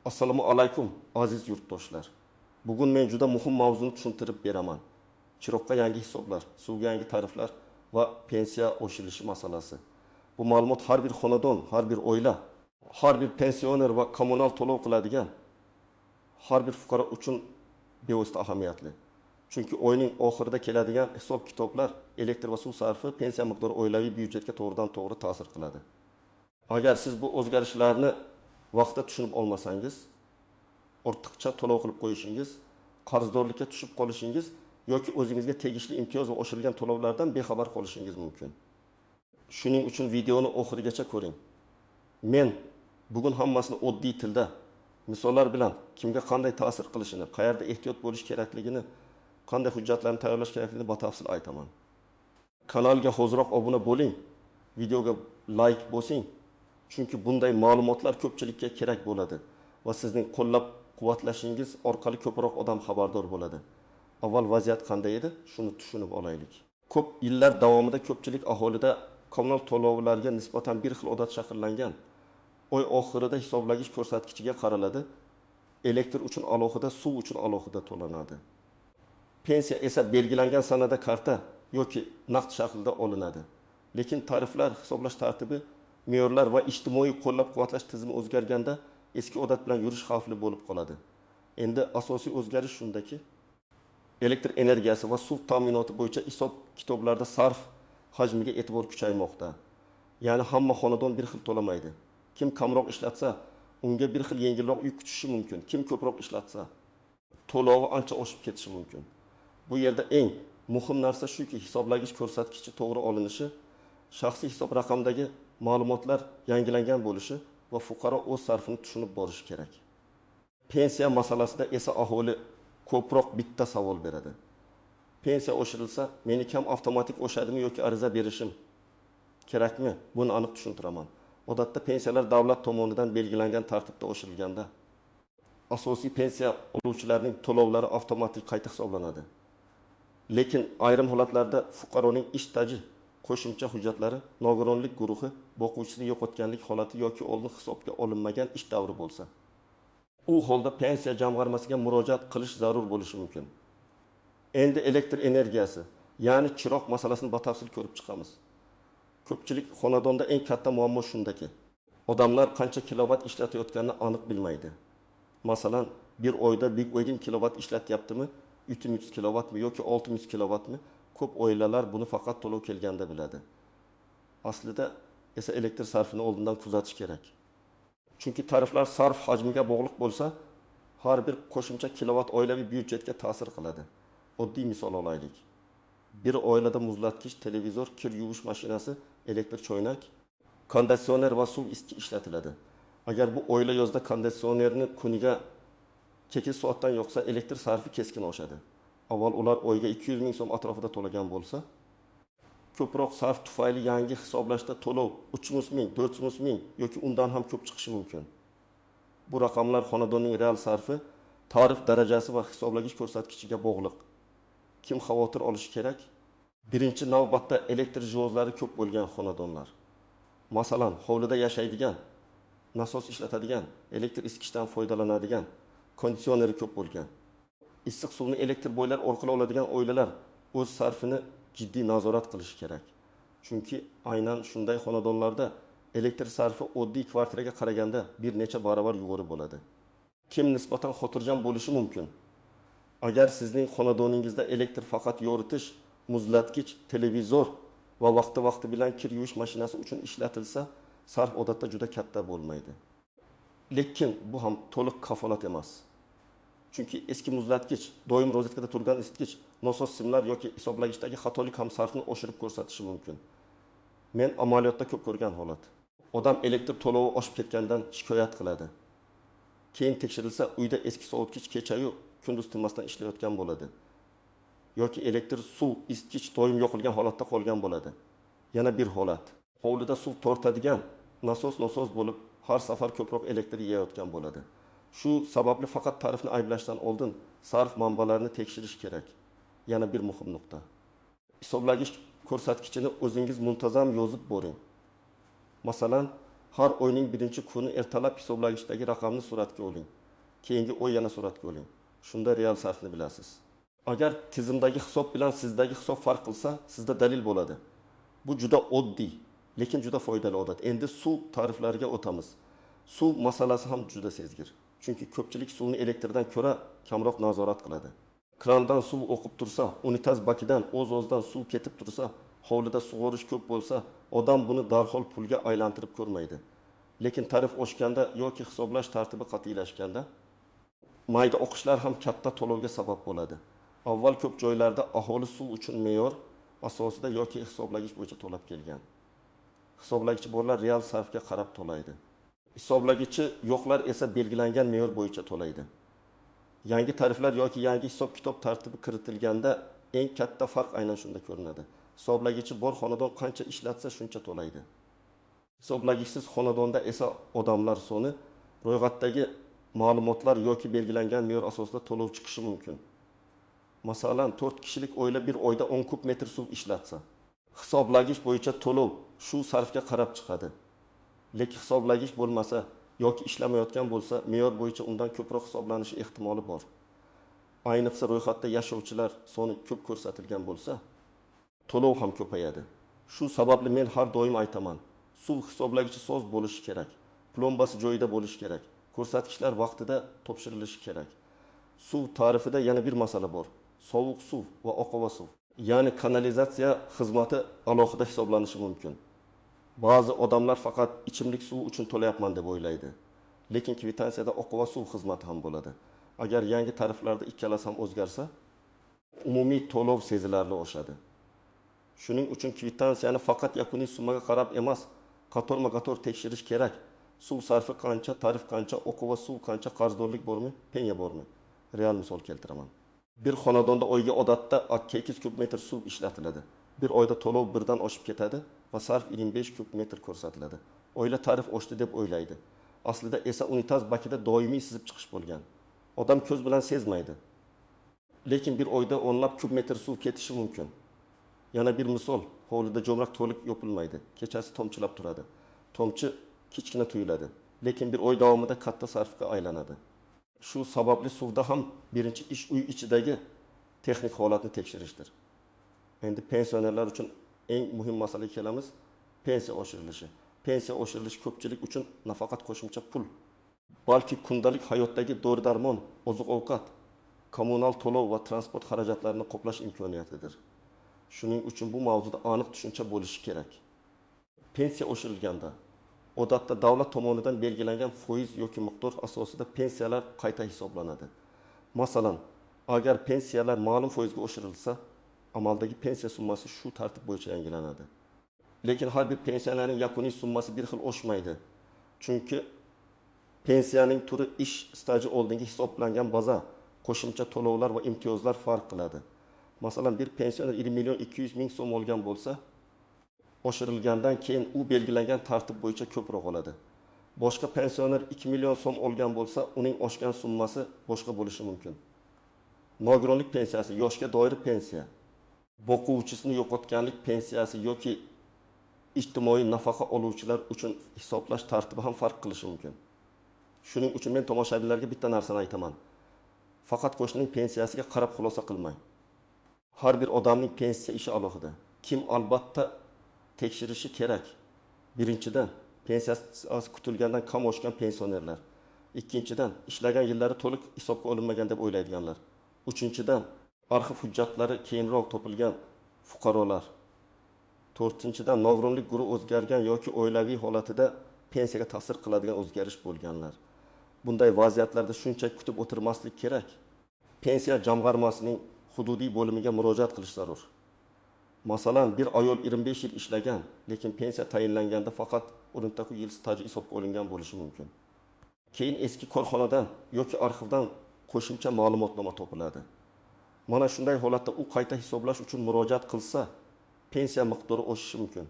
Assalomu alaykum aziz yurtdoshlar. Bugun men juda muhim mavzuni tushuntirib beraman. Chiroqqa yangi hisoblar, suvga yangi tariflar va pensiya oshirilishi masalasi. Bu ma'lumot har bir xonadon, har bir oila, har bir pensioner va kommunal to'lov qiladigan har bir fuqaro uchun bevosita ahamiyatli. Chunki oyning oxirida keladigan hisob kitoblar, elektr va suv sarfi pensiya miqdori oilaviy byudjetga to'g'ridan-to'g'ri ta'sir qiladi. Agar siz bu o'zgarishlarni vaqtda tushunib olmasangiz, ortiqcha to'lov qilib qo'yishingiz, qarzdorlikka tushib qolishingiz yoki o'zingizga tegishli imtiyoz va oshirilgan to'lovlardan bexabar qolishingiz mumkin. Shuning uchun videoni oxirigacha ko'ring. Men bugun hammasini oddiy tilda, misollar bilan kimga qanday ta'sir qilishini, qayerda ehtiyot bo'lish kerakligini, qanday hujjatlarni tayyorlash kerakligini batafsil aytaman. Kanalga hozirroq obuna bo'ling, videoga like bosing. Chunki bunday ma'lumotlar ko'pchilikka kerak bo'ladi va sizning qo'llab-quvvatlashingiz orqali ko'proq odam xabardor bo'ladi. Avval vaziyat qanday edi? Shuni tushunib olaylik. Ko'p yillar davomida ko'pchilik aholida kommunal to'lovlarga nisbatan bir xil odat shakllangan. Oy oxirida hisoblagich ko'rsatkichiga qaraladi. Elektr uchun alohida, suv uchun alohida to'lanadi. Pensiya esa belgilangan sanada karta yoki naqd shaklda olinadi. Lekin tariflar, hisoblash tartibi, me'yorlar va ijtimoiy qo'llab-quvvatlash tizimi o'zgarganda eski odat bilan yurish xavfli bo'lib qoladi. Endi asosiy o'zgarish shundaki, elektr energiyasi va suv ta'minoti bo'yicha hisob kitoblarda sarf hajmiga e'tibor kuchaymoqda. Ya'ni hamma xonadon bir xil to'lamaydi. Kim kamroq ishlatsa, unga bir xil yengilroq yuk tushishi mumkin. Kim ko'proq ishlatsa, to'lovi ancha oshib ketishi mumkin. Bu yerda eng muhim narsa shuki, hisoblagich ko'rsatkichi to'g'ri olinishi, shaxsiy hisob raqamidagi ma'lumotlar yangilangan bo'lishi va fuqaro o'z sarfini tushunib borishi kerak. Pensiya masalasida esa aholi ko'proq bitta savol beradi. Pensiya oshirilsa, meni kam avtomatik oshadimi yoki ariza berishim kerakmi? Buni aniq tushuntiraman. Odatda pensiyalar davlat tomonidan belgilangan tartibda oshirilganda, asosiy pensiya oluvchilarning to'lovlari avtomatik qayta hisoblanadi. Lekin ayrim holatlarda fuqaroning ish staji, qo'shimcha hujjatlari, nogironlik guruhi, boquvchisini yo'qotganlik holati yoki oldin hisobga olinmagan ish davri bo'lsa, u holda pensiya jamg'armasiga murojaat qilish zarur bo'lishi mumkin. Endi elektr energiyasi, ya'ni chiroq masalasini batafsil ko'rib chiqamiz. Ko'pchilik xonadonda eng katta muammo shundaki, odamlar qancha kilovat ishlatayotganini aniq bilmaydi. Masalan, bir oyda Big Oydin kilovat ishlatyaptimi, 300 kilovatmi yoki 600 kilovatmi? Ko'p oilalar buni faqat to'lov kelganda biladi. Aslida esa elektr sarfini oldindan kuzatish kerak. Chunki tariflar sarf hajmiga bog'liq bo'lsa, har bir qo'shimcha kilovat oilaviy byudjetga ta'sir qiladi. Oddiy misol olaylik. Bir oilada muzlatkich, televizor, kir yuvish mashinasi, elektr choynak, konditsioner va suv isitki ishlatiladi. Agar bu oila yozda konditsionerni kuniga 8 soatdan yoqsa, elektr sarfi keskin oshadi. Avval ular oyga 200 ming so'm atrofida to'lagan bo'lsa, ko'proq sarf tufayli yangi hisoblashda to'lov 300 ming, 400 ming yoki undan ham ko'p chiqishi mumkin. Bu raqamlar xonadonning real sarfi, tarif darajasi va hisoblagich ko'rsatkichiga bog'liq. Kim xavotir olishi kerak? Birinchi navbatda elektr jihozlari ko'p bo'lgan xonadonlar. Masalan, hovlida yashaydigan, nasos ishlatadigan, elektr isitgichdan foydalanadigan, konditsioneri ko'p bo'lgan, issiq suvni elektr boylar orqali oladigan oilalar o'z sarfini jiddiy nazorat qilishi kerak. Chunki aynan shunday xonadonlarda elektr sarfi oddiy kvartiraga qaraganda bir necha barobar yuqori bo'ladi. Kim nisbatan xotirjam bo'lishi mumkin? Agar sizning xonadoningizda elektr faqat yoritish, muzlatkich, televizor va vaqti bilan kir yuvish mashinasi uchun ishlatilsa, sarf odatda juda katta bo'lmaydi. Lekin bu ham to'liq kafolat emas. Chunki eski muzlatkich, doim rozetkada turgan isitgich, nasos simlar yoki hisoblagichdagi xatolik ham sarfni oshirib ko'rsatishi mumkin. Men amaliyotda ko'p ko'rgan holat. Odam elektr to'lovi oshib ketgandan shikoyat qiladi. Keyin tekshirilsa, uyda eski sovutgich kecha-yu kunduz tinmasdan ishlayotgan bo'ladi. Yoki elektr, suv, isitgich doim yoqilgan holatda qolgan bo'ladi. Yana bir holat. Hovlida suv tortadigan nasos bo'lib, har safar ko'proq elektr yeyotgan bo'ladi. Shu sababli faqat tarifni ayblashdan oldin sarf manbalarini tekshirish kerak. Yana bir muhim nuqta. Hisoblagich ko'rsatkichini o'zingiz muntazam yozib boring. Masalan, Har oyning birinchi kuni ertalab hisoblagichdagi raqamni suratga oling. Keyingi oy yana suratga oling. Shunda real sarfni bilasiz. Agar tizimdagi hisob bilan sizdagi hisob farq qilsa, sizda dalil bo'ladi. Bu juda oddiy, lekin juda foydali odat. Endi suv tariflariga o'tamiz. Suv masalasi ham juda sezgir. Chunki ko'pchilik suvni elektrdan ko'ra kamroq nazorat qiladi. Krandan suv oqib tursa, unitaz bakidan o'z-o'zidan suv ketib tursa, hovlida sug'orish ko'p bo'lsa, odam buni darhol pulga aylantirib ko'rmaydi. Lekin tarif oshganda yoki hisoblash tartibi qat'iylashganda mayda o'qishlar ham katta to'lovga sabab bo'ladi. Avval ko'p joylarda aholi suv uchun me'yor asosida yoki hisoblagich bo'yicha to'lab kelgan. Hisoblagichi borlar real sarfga qarab to'laydi. Hisoblagichi yo'qlar esa belgilangan me'yor bo'yicha to'laydi. Yangi tariflar yoki yangi hisob-kitob tartibi kiritilganda eng katta farq aynan shunda ko'rinadi. Hisoblagichi bor xonadon qancha ishlatsa shuncha to'laydi. Hisoblagichsiz xonadonda esa odamlar soni ro'yxatdagi ma'lumotlar yoki belgilangan me'yor asosida to'lov chiqishi mumkin. Masalan, 4 kishilik oila bir oyda 10 kub metr suv ishlatsa, hisoblagich bo'yicha to'lov shu sarfga qarab chiqadi. Lekin hisoblagich bo'lmasa yoki ishlamayotgan bo'lsa, me'yor bo'yicha undan ko'proq hisoblanishi ehtimoli bor. Ayniqsa ro'yxatda yashovchilar soni ko'p ko'rsatilgan bo'lsa, to'lov ham ko'payadi. Shu sababli men har doim aytaman, suv hisoblagichi soz bo'lishi kerak, plombasi joyida bo'lishi kerak, ko'rsatkichlar vaqtida topshirilishi kerak. Suv tarifida yana bir masala bor. Sovuq suv va oqova suv, ya'ni kanalizatsiya xizmati alohida hisoblanishi mumkin. Ba'zi odamlar faqat ichimlik suvi uchun to'layapman deb o'ylaydi. Lekin kvitansiyada oqova suv xizmati ham bo'ladi. Agar yangi tariflarda ikkalasi ham o'zgarsa, umumiy to'lov sezilarli oshadi. Shuning uchun kvitansiyani faqat yakuniy summaga qarab emas, qatorma-qator tekshirish kerak. Suv sarfi qancha, tarif qancha, oqova suv qancha, qarzdorlik bormi, penya bormi? Real misol keltiraman. Bir xonadonda oyga odatda 8 kub metr suv ishlatiladi. Bir oyda to'lov birdan oshib ketadi va sarf 25 kub metr ko'rsatiladi. Oila tarif oshdi deb o'ylaydi. Aslida esa unitaz bakida doimiy sizib chiqish bo'lgan. Odam ko'z bilan sezmaydi. Lekin bir oyda o'nlab kub metr suv ketishi mumkin. Yana bir misol, hovlida jo'mrak to'liq yopilmaydi. Kechasi tomchilab turadi. Tomchi kichkina tuyuladi, lekin bir oy davomida katta sarfga aylanadi. Shu sababli suvda ham birinchi ish uy ichidagi texnik holatni tekshirishdir. Endi pensionerlar uchun eng muhim masalaga kelamiz, pensiya oshirilishi. Pensiya oshirilishi ko'pchilik uchun nafaqat qo'shimcha pul, balki kundalik hayotdagi dori-darmon, oziq-ovqat, kommunal to'lov va transport xarajatlarini qoplash imkoniyatidir. Shuning uchun bu mavzuda aniq tushuncha bo'lishi kerak. Pensiya oshirilganda odatda davlat tomonidan belgilangan foiz yoki miqdor asosida pensiyalar qayta hisoblanadi. Masalan, agar pensiyalar ma'lum foizga oshirilsa, amaldagi pensiya summasi shu tartib bo'yicha yangilanadi. Lekin har bir pensiyalarning yakuniy summasi bir xil oshmaydi. Chunki pensiyaning turi ish staji oldingi hisoblangan baza, qo'shimcha to'lovlar va imtiyozlar farq qiladi. Masalan, bir pensioner 20 million 200 ming so'm olgan bo'lsa, oshirilgandan keyin u belgilangan tartib bo'yicha ko'proq oladi. Boshqa pensioner 2 million so'm olgan bo'lsa, uning oshgan summasi boshqa bo'lishi mumkin. Nogironlik pensiyasi, yoshga doir pensiya, boquvchisini yo'qotganlik pensiyasi yoki ijtimoiy nafaqa oluvchilar uchun hisoblash tartibi ham farq qilishi mumkin. Shuning uchun men tomoshabinlarga bitta narsani aytaman. Faqat qo'shnining pensiyasiga qarab xulosa qilmang. Har bir odamning pensiya ishi alohida. Kim albatta tekshirishi kerak. Birinchidan, pensiyasi kutilgandan kam oshgan pensionerlar. Ikkinchidan, ishlagan yillari to'liq hisobga olinmagan deb o'ylaydiganlar. Uchinchidan, arxiv hujjatlari keyinroq topilgan fuqarolar. To'rtinchidan, nogironlik guruhi o'zgargan yoki oilaviy holatida pensiyaga ta'sir qiladigan o'zgarish bo'lganlar. Bunday vaziyatlarda shunchaki kutib o'tirmaslik kerak. Pensiya jamg'armasining hududiy bo'limiga murojaat qilish zarur. Masalan, bir ayol 25 yil ishlagan, lekin pensiya tayinlanganda faqat 10 yil staji hisobga olingan bo'lishi mumkin. Keyin eski korxonadan yoki arxivdan qo'shimcha ma'lumotnoma topiladi. Mana shunday holatda u qayta hisoblash uchun murojaat qilsa, pensiya miqdori oshishi mumkin.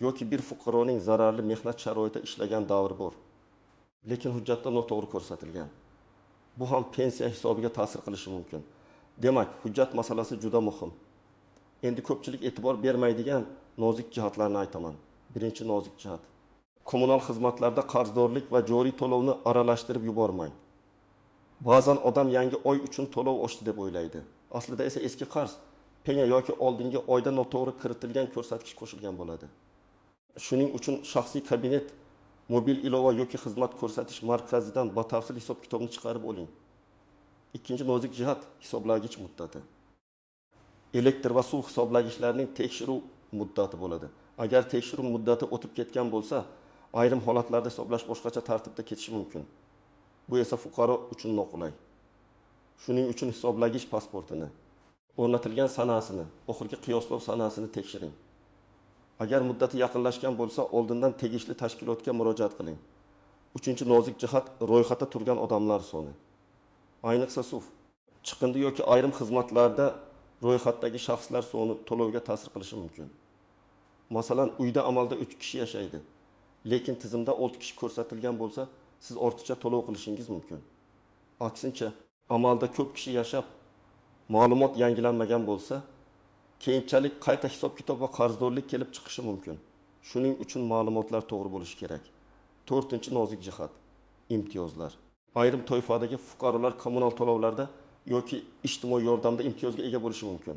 Yoki bir fuqaroning zararli mehnat sharoitida ishlagan davri bor, lekin hujjatda noto'g'ri ko'rsatilgan. Bu ham pensiya hisobiga ta'sir qilishi mumkin. Demak, hujjat masalasi juda muhim. Endi ko'pchilik e'tibor bermaydigan nozik jihatlarni aytaman. Birinchi nozik jihat. Kommunal xizmatlarda qarzdorlik va joriy to'lovni aralashtirib yubormang. Ba'zan odam yangi oy uchun to'lov oshdi deb o'ylaydi. Aslida esa eski qarz penya yoki oldingi oyda noto'g'ri kiritilgan ko'rsatkich qo'shilgan bo'ladi. Shuning uchun shaxsiy kabinet, mobil ilova yoki xizmat ko'rsatish markazidan batafsil hisob-kitobni chiqarib oling. Ikkinchi nozik jihat hisoblagich muddati. Elektr va suv hisoblagichlarining tekshiruv muddati bo'ladi. Agar tekshiruv muddati o'tib ketgan bo'lsa, ayrim holatlarda hisoblash boshqacha tartibda ketishi mumkin. Bu esa fuqaro uchun noqulay. Shuning uchun hisoblagich pasportini, o'rnatilgan sanasini, oxirgi qiyoslov sanasini tekshiring. Agar muddati yaqinlashgan bo'lsa, oldindan tegishli tashkilotga murojaat qiling. Uchinchi nozik jihat ro'yxatda turgan odamlar soni. Ayniqsa suv, chiqindi yoki ayrim xizmatlarda ro'yxatdagi shaxslar soni to'lovga ta'sir qilishi mumkin. Masalan, uyda amalda 3 kishi yashaydi, lekin tizimda 6 kishi ko'rsatilgan bo'lsa, siz ortiqcha to'lov qilishingiz mumkin. Aksincha, amalda ko'p kishi yashab, ma'lumot yangilanmagan bo'lsa, keyinchalik qayta hisob-kitob va qarzdorlik kelib chiqishi mumkin. Shuning uchun ma'lumotlar to'g'ri bo'lishi kerak. 4-chi nozik jihat imtiyozlar. Ayrim toifadagi fuqarolar kommunal to'lovlarda yoki ijtimoiy yordamda imtiyozga ega bo'lishi mumkin.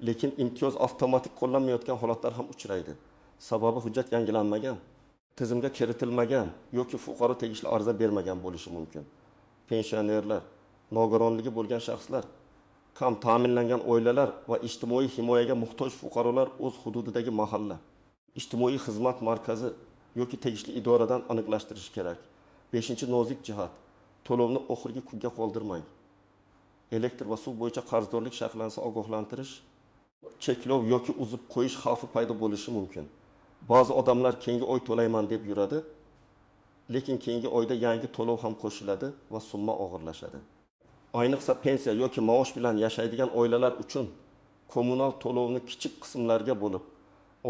Lekin imtiyoz avtomatik qo'llanmayotgan holatlar ham uchraydi. Sababi hujjat yangilanmagan, tizimga kiritilmagan yoki fuqaro tegishli ariza bermagan bo'lishi mumkin. Pensionerlar, nogironligi bo'lgan shaxslar, kam ta'minlangan oilalar va ijtimoiy himoyaga muhtoj fuqarolar o'z hududidagi mahalla, ijtimoiy xizmat markazi yoki tegishli idoradan aniqlashtirish kerak. 5-chi nozik jihat to'lovni oxirgi kunga qoldirmang. Elektr va suv bo'yicha qarzdorlik shaxslansa ogohlantirish, cheklov yoki uzib qo'yish xavfi paydo bo'lishi mumkin. Ba'zi odamlar keyingi oy to'layman deb yuradi, lekin keyingi oyda yangi to'lov ham qo'shiladi va summa og'irlashadi. Ayniqsa pensiya yoki maosh bilan yashaydigan oilalar uchun kommunal to'lovni kichik qismlarga bo'lib,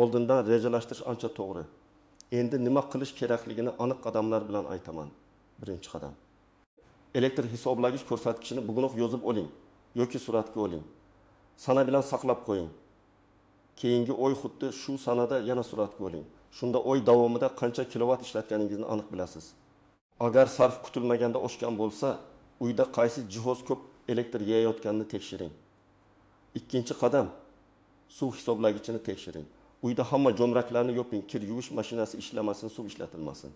oldindan rejalashtirish ancha to'g'ri. Endi nima qilish kerakligini aniq qadamlar bilan aytaman. Birinchi qadam. Elektr hisoblagich ko'rsatkichini bugunoq yozib oling yoki suratga oling. Sana bilan saqlab qo'ying. Keyingi oy xuddi shu sanada yana suratga oling. Shunda oy davomida qancha kilovat ishlatganingizni aniq bilasiz. Agar sarf kutilmaganda oshgan bo'lsa, uyda qaysi jihoz ko'p elektr yeyayotganini tekshiring. Ikkinchi qadam, suv hisoblagichini tekshiring. Uyda hamma jo'mraklarni yoping, kir yuvish mashinasi ishlamasin, suv ishlatilmasin.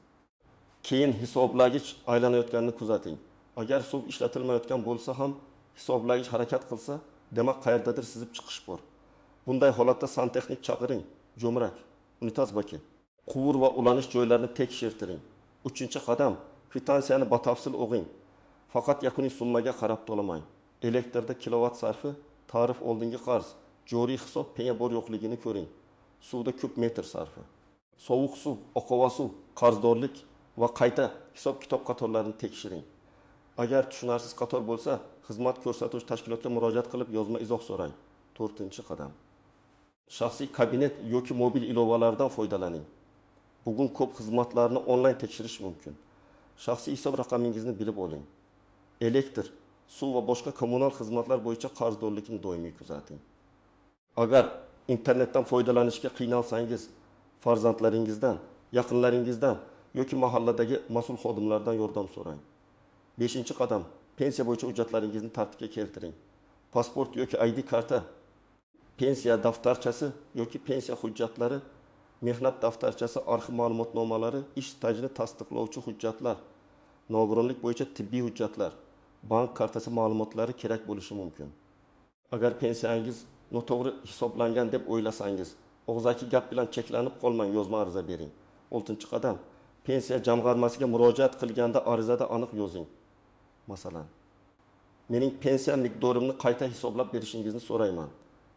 Keyin hisoblagich aylanayotganini kuzating. Agar suv ishlatilmayotgan bo'lsa ham, hisoblagich harakat qilsa, demak qayerdadir sizib chiqish bor. Bunday holatda santexnik chaqiring, jo'mrak, unitaz baki, quvur va ulanish joylarini tekshirtiring. 3-qadam, kvitansiyani batafsil o'qing. Faqat yakuniy summaga qarab to'lamang. Elektrda kilovat sarfi, tarif oldingi qarz, joriy hisob penya bor yo'qligini ko'ring. Suvda kub metr sarfi, sovuq suv, oqova suv, qarzdorlik va qayta hisob-kitob qatorlarini tekshiring. Agar tushunarsiz qator bo'lsa, xizmat ko'rsatuvchi tashkilotga murojaat qilib yozma izoh so'rang. 4-qadam. Shaxsiy kabinet yoki mobil ilovalardan foydalaning. Bugun ko'p xizmatlarni onlayn tekshirish mumkin. Shaxsiy hisob raqamingizni bilib oling. Elektr, suv va boshqa kommunal xizmatlar bo'yicha qarzdorlikni doimiy kuzating. Agar internetdan foydalanishga qiynalsangiz, farzandlaringizdan, yaqinlaringizdan yoki mahalladagi mas'ul xodimlardan yordam so'rang. 5-qadam, pensiya bo'yicha hujjatlaringizni tartibga keltiring. Pasport yoki ID karta, pensiya daftarchasi yoki pensiya hujjatlari, mehnat daftarchasi, arxiv ma'lumotnomalari, ish stajini tasdiqlovchi hujjatlar, nogironlik bo'yicha tibbiy hujjatlar, bank kartasi ma'lumotlari kerak bo'lishi mumkin. Agar pensiyangiz noto'g'ri hisoblangan deb o'ylasangiz, og'zaki gap bilan cheklanib qolmang, yozma ariza bering. 6-qadam, pensiya jamg'armasiga murojaat qilganda arizada aniq yozing. Masalan, mening pensiya miqdorimni qayta hisoblab berishingizni so'rayman.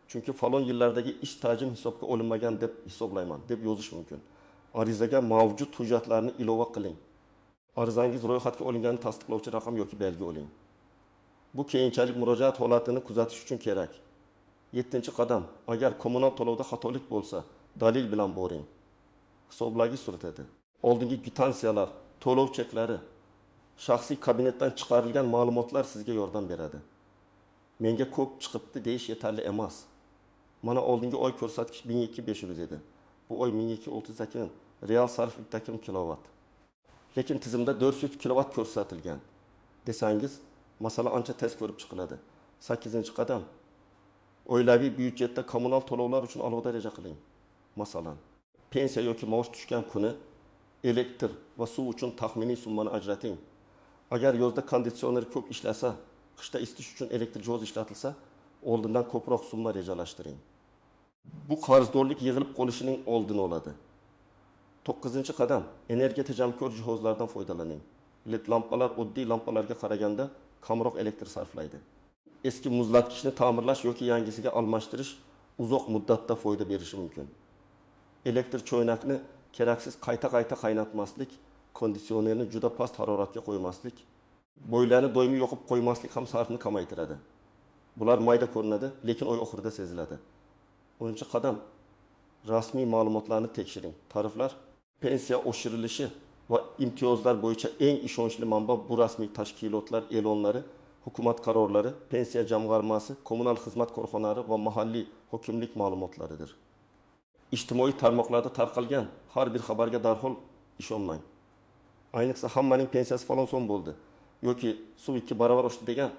Chunki falon yillardagi ish stajim hisobga olinmagan deb hisoblayman deb yozish mumkin. Arizaga mavjud hujjatlarni ilova qiling. Arizangiz ro'yxatga olinganini tasdiqlovchi raqam yoki belgi oling. Bu keyinchalik murojaat holatini kuzatish uchun kerak. 7-qadam, agar kommunal to'lovda xatolik bo'lsa, dalil bilan boring. Hisoblagich surati, oldingi kvitansiyalar, to'lov cheklari, shaxsiy kabinetdan chiqarilgan ma'lumotlar sizga yordam beradi. Menga ko'p chiqibdi deyish yetarli emas. Mana oldingi oy ko'rsatkich 12.500 edi. Bu oy 12.38, real sarflikdagi kilovat. Lekin tizimda 400 kilovat ko'rsatilgan desangiz, masala ancha tez ko'rib chiqiladi. 8-qadam. Oilaviy byudjetda kommunal to'lovlar uchun alohida reja qiling. Masalan, pensiya yoki maosh tushgan kuni elektr va suv uchun taxminiy summani ajrating. Agar yozda konditsioner ko'p ishlasa, qishda isitish uchun elektr jihoz ishlatilsa, oldindan ko'proq summa rejalashtiring. Bu qarzdorlik yig'ilib qolishining oldini oladi. 9-qadam, energiya tejamkor jihozlardan foydalaning. LED lampalar oddiy lampalarga qaraganda kamroq elektr sarflaydi. Eski muzlatgichni ta'mirlash yoki yangisiga almashtirish uzoq muddatda foyda berishi mumkin. Elektr cho'ynakni keraksiz qayta qaynatmaslik, konditsionerni juda past haroratga qo'ymaslik, bo'ylarni doimiy yoqib qo'ymaslik ham sarfni kamaytiradi. Bular mayda ko'rinadi, lekin oy oxirida seziladi. 10-qadam, rasmiy ma'lumotlarni tekshiring. Tariflar, pensiya oshirilishi va imtiyozlar bo'yicha eng ishonchli manba bu rasmiy tashkilotlar e'lonlari, hukumat qarorlari, pensiya jamg'armasi, kommunal xizmat korxonalari va mahalliy hokimlik ma'lumotlaridir. Ijtimoiy tarmoqlarda tarqalgan har bir xabarga darhol ishonmang. Ayniqsa hammaning pensiyasi falon so'm bo'ldi yoki suv 2 barobar oshdi degan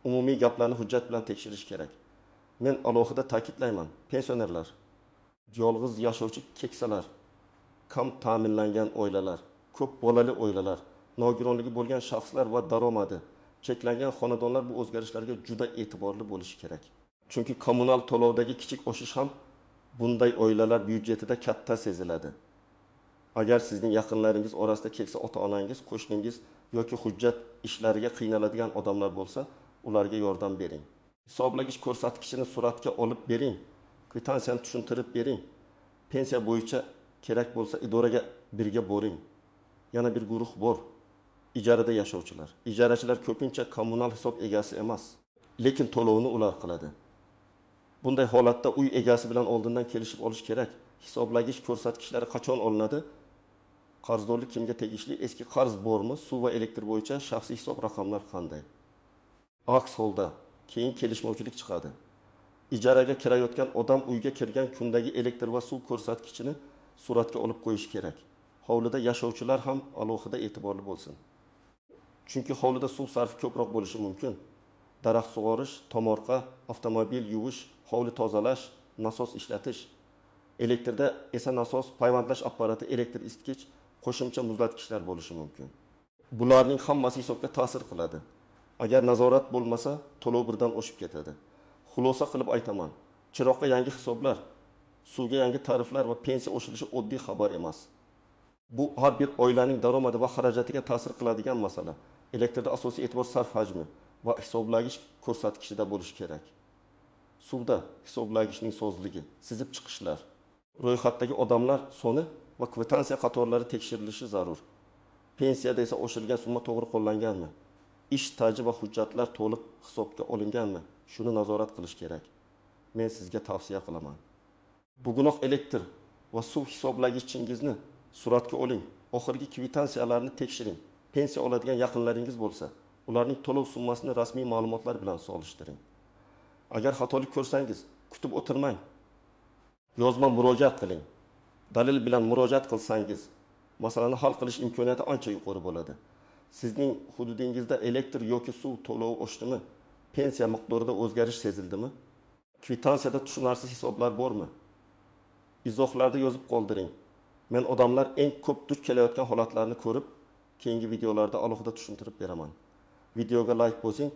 umumiy gaplarni hujjat bilan tekshirish kerak. Men alohida ta'kidlayman, pensionerlar, yolg'iz yashovchi keksalar, kam ta'minlangan oilalar, ko'p bolali oilalar, nogironligi bo'lgan shaxslar va daromadi cheklangan xonadonlar bu o'zgarishlarga juda e'tiborli bo'lishi kerak. Chunki kommunal to'lovdagi kichik oshish ham bunday oilalar byudjetida katta seziladi. Agar sizning yaqinlaringiz orasida keksa ota-onangiz, qo'shningiz yoki hujjat ishlariga qiynaladigan odamlar bo'lsa, ularga yordam bering. Hisoblagich ko'rsatkichini suratga olib bering, kvitansiyani tushuntirib bering. Pensiya bo'yicha kerak bo'lsa idoraga birga boring. Yana bir guruh bor. Ijarada yashovchilar. Ijarachilar ko'pincha kommunal hisob egasi emas, lekin to'lovni ular qiladi. Bunday holatda uy egasi bilan oldindan kelishib olish kerak. Hisoblagich ko'rsatkichlari qachon olinadi? Qarzdorlik kimga tegishli? Eski qarz bormi? Suv va elektr bo'yicha shaxsiy hisob raqamlar qanday? Aks holda keyin kelishmovchilik chiqadi. Ijaraga kirayotgan odam uyga kirgan kundagi elektr va suv ko'rsatkichini suratga olib qo'yish kerak. Hovlida yashovchilar ham alohida e'tiborli bo'lsin. Chunki hovlida suv sarfi ko'proq bo'lishi mumkin. Daraxt sug'orish, tomorqa, avtomobil yuvish, hovli tozalash, nasos ishlatish. Elektrda esa nasos, payvandlash apparati, elektr isitgich, qo'shimcha muzlatgichlar bo'lishi mumkin. Bularning hammasi hisobga ta'sir qiladi. Agar nazorat bo'lmasa, to'lov birdan oshib ketadi. Xulosa qilib aytaman, chiroqqa yangi hisoblar, suvga yangi tariflar va pensiya oshirishi oddiy xabar emas. Bu har bir oilaning daromadi va xarajatiga ta'sir qiladigan masala. Elektrda asosiy e'tibor sarf hajmi va hisoblagich ko'rsatkichida bo'lishi kerak. Suvda hisoblagichning sozligi, sizib chiqishlar, ro'yxatdagi odamlar soni va kvitansiya qatorlari tekshirilishi zarur. Pensiyada esa oshirilgan summa to'g'ri qo'llanganmi? Ish staji va hujjatlar to'liq hisobga olinganmi? Shuni nazorat qilish kerak. Men sizga tavsiya qilaman. Bugunoq elektr va suv hisoblagichingizni suratga oling. Oxirgi kvitansiyalarni tekshiring. Pensiya oladigan yaqinlaringiz bo'lsa, ularning to'lov summasini rasmiy ma'lumotlar bilan solishtiring. Agar xatolik ko'rsangiz, kutib o'tirmang. Yozma murojaat qiling. Dalil bilan murojaat qilsangiz, masalani hal qilish imkoniyati ancha yuqori bo'ladi. Sizning hududingizda elektr yoki suv to'lovi oshdimi? Pensiya miqdorida o'zgarish sezildimi? Kvitansiyada tushunarsiz hisoblar bormi? Izohlarda yozib qoldiring. Men odamlar eng ko'p duch kelayotgan holatlarni ko'rib, keyingi videolarda alohida tushuntirib beraman. Videoga like bosing,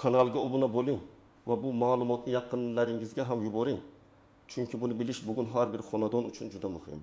kanalga obuna bo'ling va bu ma'lumotni yaqinlaringizga ham yuboring. Chunki buni bilish bugun har bir xonadon uchun juda muhim.